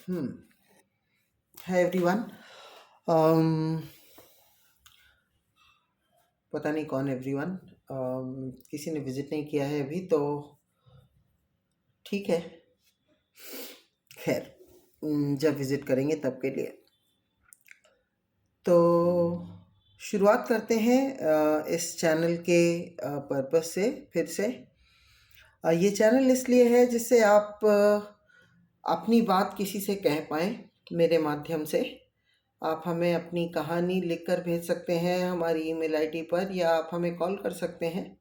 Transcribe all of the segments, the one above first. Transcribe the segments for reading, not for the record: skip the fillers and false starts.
Hmm. Hi everyone. um, पता नहीं कौन एवरीवन। किसी ने विजिट नहीं किया है अभी तो ठीक है। खैर, जब विजिट करेंगे तब के लिए तो शुरुआत करते हैं इस चैनल के पर्पस से फिर से। ये चैनल इसलिए है जिससे आप अपनी बात किसी से कह पाएँ मेरे माध्यम से। आप हमें अपनी कहानी लिखकर भेज सकते हैं हमारी ईमेल आईडी पर, या आप हमें कॉल कर सकते हैं।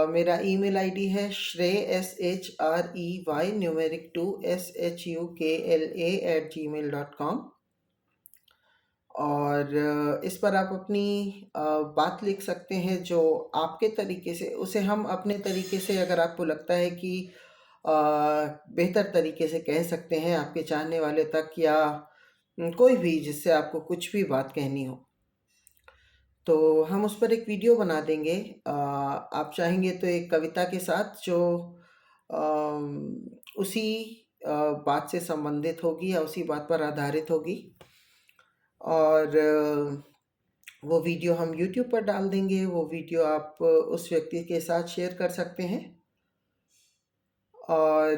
मेरा ईमेल आईडी है shrey न्यूमेरिक 2 shukla@gmail.com। और इस पर आप अपनी बात लिख सकते हैं जो आपके तरीके से, उसे हम अपने तरीके से, अगर आपको लगता है कि बेहतर तरीके से कह सकते हैं आपके चाहने वाले तक, या कोई भी जिससे आपको कुछ भी बात कहनी हो, तो हम उस पर एक वीडियो बना देंगे। आप चाहेंगे तो एक कविता के साथ जो उसी बात से संबंधित होगी या उसी बात पर आधारित होगी। और वो वीडियो हम यूट्यूब पर डाल देंगे। वो वीडियो आप उस व्यक्ति के साथ शेयर कर सकते हैं। और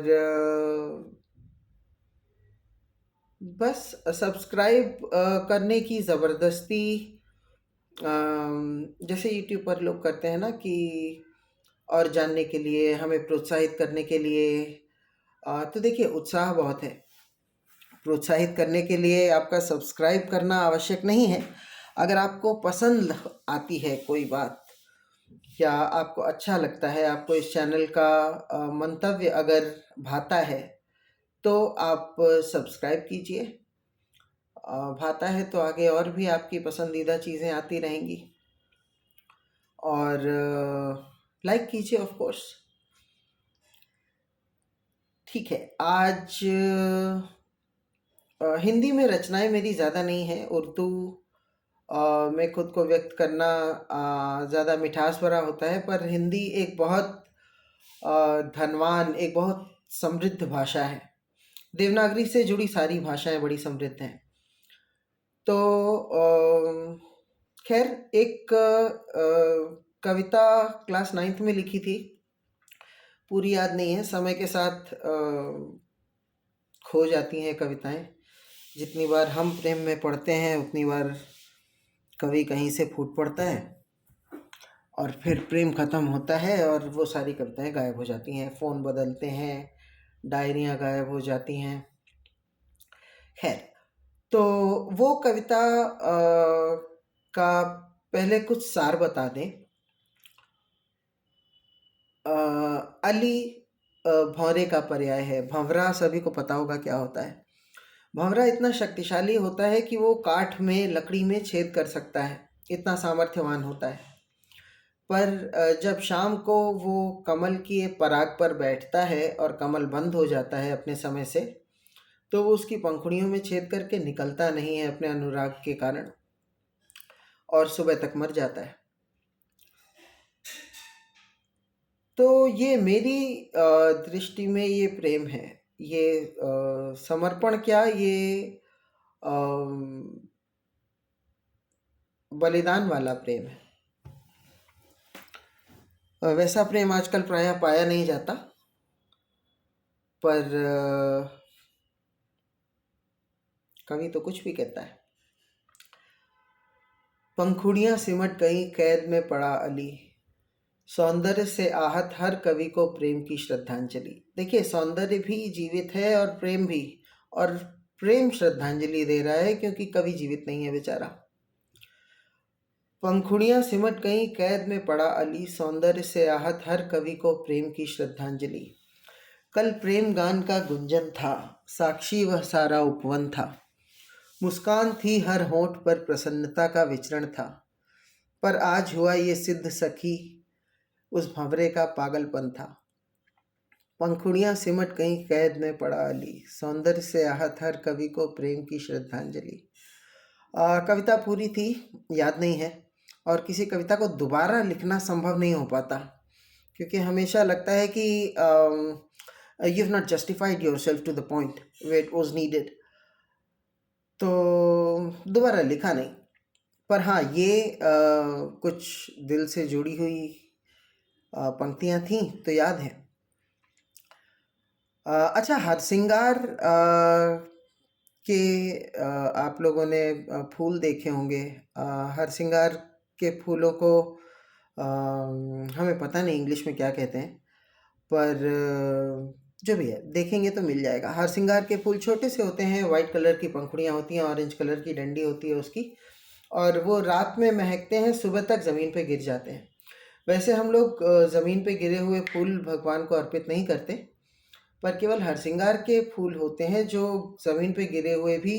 बस सब्सक्राइब करने की ज़बरदस्ती, जैसे यूट्यूब पर लोग करते हैं ना कि और जानने के लिए, हमें प्रोत्साहित करने के लिए। तो देखिए, उत्साह बहुत है। प्रोत्साहित करने के लिए आपका सब्सक्राइब करना आवश्यक नहीं है। अगर आपको पसंद आती है कोई बात, या आपको अच्छा लगता है, आपको इस चैनल का मंतव्य अगर भाता है, तो आप सब्सक्राइब कीजिए। भाता है तो आगे और भी आपकी पसंदीदा चीज़ें आती रहेंगी। और लाइक कीजिए ऑफ कोर्स। ठीक है, आज हिंदी में रचनाएं मेरी ज़्यादा नहीं है। उर्दू में खुद को व्यक्त करना ज़्यादा मिठास भरा होता है, पर हिंदी एक बहुत धनवान, एक बहुत समृद्ध भाषा है। देवनागरी से जुड़ी सारी भाषाएं बड़ी समृद्ध हैं। तो खैर, एक कविता क्लास 9th में लिखी थी, पूरी याद नहीं है। समय के साथ खो जाती हैं कविताएं। जितनी बार हम प्रेम में पढ़ते हैं उतनी बार कवि कहीं से फूट पड़ता है, और फिर प्रेम ख़त्म होता है और वो सारी कविताएं गायब हो जाती हैं। फ़ोन बदलते हैं, डायरियाँ गायब हो जाती हैं। खैर, तो वो कविता का पहले कुछ सार बता दें। अली भंवरे का पर्याय है। भंवरा सभी को पता होगा क्या होता है। भंवरा इतना शक्तिशाली होता है कि वो काठ में, लकड़ी में छेद कर सकता है, इतना सामर्थ्यवान होता है। पर जब शाम को वो कमल की एक पराग पर बैठता है और कमल बंद हो जाता है अपने समय से, तो वो उसकी पंखुड़ियों में छेद करके निकलता नहीं है अपने अनुराग के कारण, और सुबह तक मर जाता है। तो ये मेरी दृष्टि में ये प्रेम है। ये समर्पण क्या, ये बलिदान वाला प्रेम है। वैसा प्रेम आजकल प्रायः पाया नहीं जाता, पर कवि तो कुछ भी कहता है। पंखुड़ियां सिमट गई, कैद में पड़ा अली, सौंदर्य से आहत हर कवि को प्रेम की श्रद्धांजलि। देखिए, सौंदर्य भी जीवित है और प्रेम भी, और प्रेम श्रद्धांजलि दे रहा है क्योंकि कवि जीवित नहीं है बेचारा। पंखुड़ियां सिमट गई, कैद में पड़ा अली, सौंदर्य से आहत हर कवि को प्रेम की श्रद्धांजलि। कल प्रेम गान का गुंजन था, साक्षी वह सारा उपवन था। मुस्कान थी हर होंठ पर, प्रसन्नता का विचरण था। पर आज हुआ ये सिद्ध सखी, उस भंवरे का पागलपन था। पंखुड़ियां सिमट गई, कैद में पड़ा अली, सौंदर्य से आहत हर कवि को प्रेम की श्रद्धांजलि। कविता पूरी थी, याद नहीं है। और किसी कविता को दोबारा लिखना संभव नहीं हो पाता, क्योंकि हमेशा लगता है कि you've not justified yourself to the point where it was needed. तो दोबारा लिखा नहीं, पर हाँ ये कुछ दिल से जुड़ी हुई पंक्तियाँ थीं तो याद है। अच्छा, हरसिंगार के आप लोगों ने फूल देखे होंगे। हरसिंगार के फूलों को हमें पता नहीं इंग्लिश में क्या कहते हैं, पर जो भी है देखेंगे तो मिल जाएगा। हरसिंगार के फूल छोटे से होते हैं, वाइट कलर की पंखुड़ियाँ होती हैं, ऑरेंज कलर की डंडी होती है उसकी, और वो रात में महकते हैं, सुबह तक ज़मीन पे गिर जाते हैं। वैसे हम लोग ज़मीन पे गिरे हुए फूल भगवान को अर्पित नहीं करते, पर केवल हरसिंगार के फूल होते हैं जो ज़मीन पे गिरे हुए भी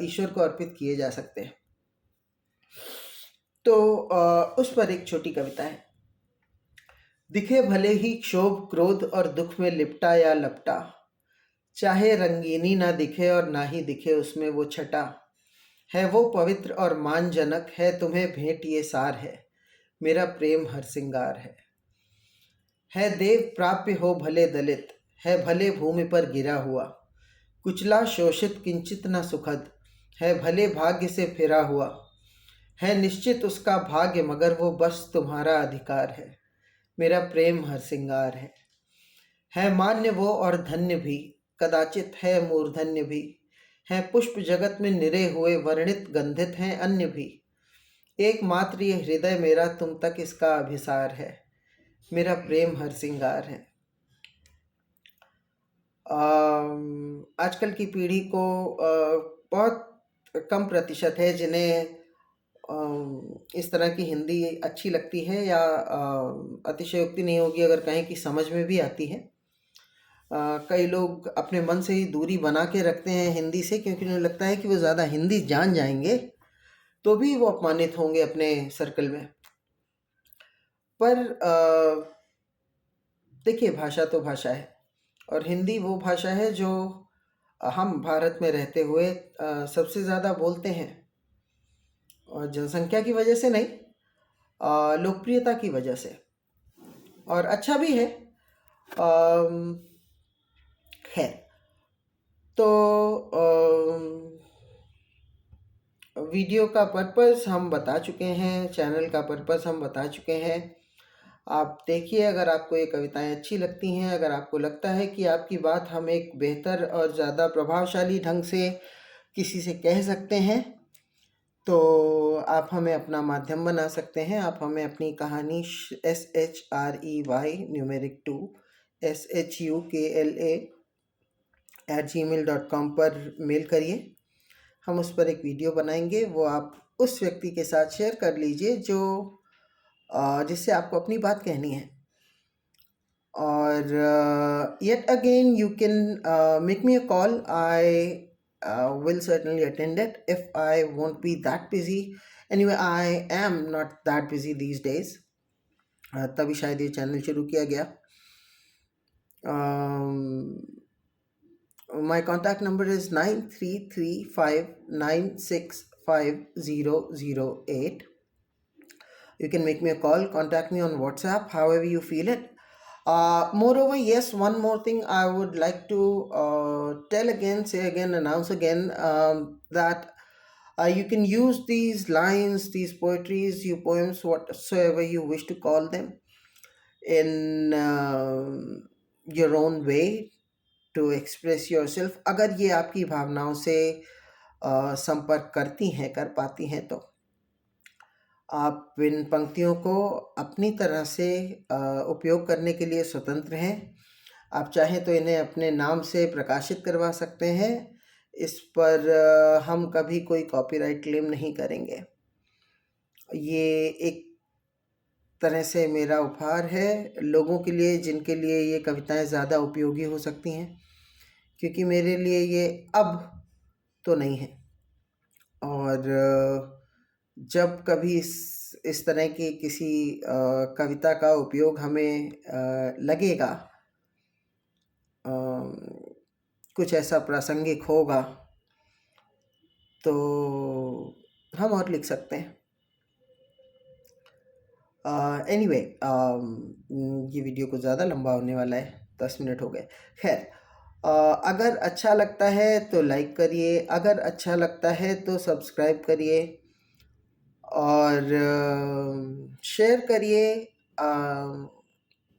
ईश्वर को अर्पित किए जा सकते हैं। तो उस पर एक छोटी कविता है। दिखे भले ही क्षोभ क्रोध और दुख में लिपटा या लपटा, चाहे रंगीनी ना दिखे और ना ही दिखे उसमें वो छटा, है वो पवित्र और मानजनक, है तुम्हें भेंट ये सार है, मेरा प्रेम हरसिंगार है देव प्राप्य हो भले दलित, है भले भूमि पर गिरा हुआ, कुचला शोषित किंचित न सुखद, है भले भाग्य से फिरा हुआ, है निश्चित उसका भाग्य मगर वो बस तुम्हारा अधिकार है, मेरा प्रेम हरसिंगार है मान्य वो और धन्य भी, कदाचित है मूर्धन्य भी, है पुष्प जगत में निरे हुए वर्णित गंधित हैं अन्य भी, एकमात्र ये हृदय मेरा तुम तक इसका अभिसार है, मेरा प्रेम हरसिंगार है। आजकल की पीढ़ी को बहुत कम प्रतिशत है जिन्हें इस तरह की हिंदी अच्छी लगती है, या अतिशयोक्ति नहीं होगी अगर कहें कि समझ में भी आती है। कई लोग अपने मन से ही दूरी बना के रखते हैं हिंदी से, क्योंकि उन्हें लगता है कि वो ज़्यादा हिंदी जान जाएंगे तो भी वो अपमानित होंगे अपने सर्कल में। पर देखिए, भाषा तो भाषा है, और हिंदी वो भाषा है जो हम भारत में रहते हुए सबसे ज़्यादा बोलते हैं, और जनसंख्या की वजह से नहीं, लोकप्रियता की वजह से, और अच्छा भी है। खैर, तो वीडियो का पर्पस हम बता चुके हैं, चैनल का पर्पस हम बता चुके हैं। आप देखिए, अगर आपको ये कविताएं अच्छी लगती हैं, अगर आपको लगता है कि आपकी बात हम एक बेहतर और ज़्यादा प्रभावशाली ढंग से किसी से कह सकते हैं, तो आप हमें अपना माध्यम बना सकते हैं। आप हमें अपनी कहानी SHREY न्यूमेरिक 2 SHUKLA@gmail.com पर मेल करिए। हम उस पर एक वीडियो बनाएंगे, वो आप उस व्यक्ति के साथ शेयर कर लीजिए जो जिससे आपको अपनी बात कहनी है। और yet again you can make me a call. I will certainly attend it if I won't be that busy. Anyway, I am not that busy these days. तभी शायद ये चैनल शुरू किया गया। My contact number is 9335965008. You can make me a call, contact me on WhatsApp, however you feel it. Moreover, yes, one more thing I would like to tell again, say again, announce again, that you can use these lines, these poetries, you poems, whatsoever you wish to call them, in your own way to express yourself. अगर ये आपकी भावनाओं से संपर्क करती हैं, कर पाती हैं, तो आप इन पंक्तियों को अपनी तरह से उपयोग करने के लिए स्वतंत्र हैं। आप चाहें तो इन्हें अपने नाम से प्रकाशित करवा सकते हैं। इस पर हम कभी कोई कॉपीराइट क्लेम नहीं करेंगे। ये एक तरह से मेरा उपहार है लोगों के लिए जिनके लिए ये कविताएं ज़्यादा उपयोगी हो सकती हैं, क्योंकि मेरे लिए ये अब तो नहीं है। और जब कभी इस तरह की किसी कविता का उपयोग हमें लगेगा, कुछ ऐसा प्रासंगिक होगा, तो हम और लिख सकते हैं। एनीवे, ये वीडियो कुछ ज़्यादा लंबा होने वाला है, 10 मिनट हो गए। खैर, अगर अच्छा लगता है तो लाइक करिए, अगर अच्छा लगता है तो सब्सक्राइब करिए और शेयर करिए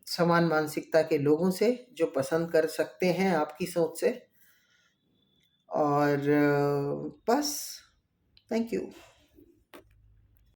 समान मानसिकता के लोगों से जो पसंद कर सकते हैं आपकी सोच से। और बस, थैंक यू।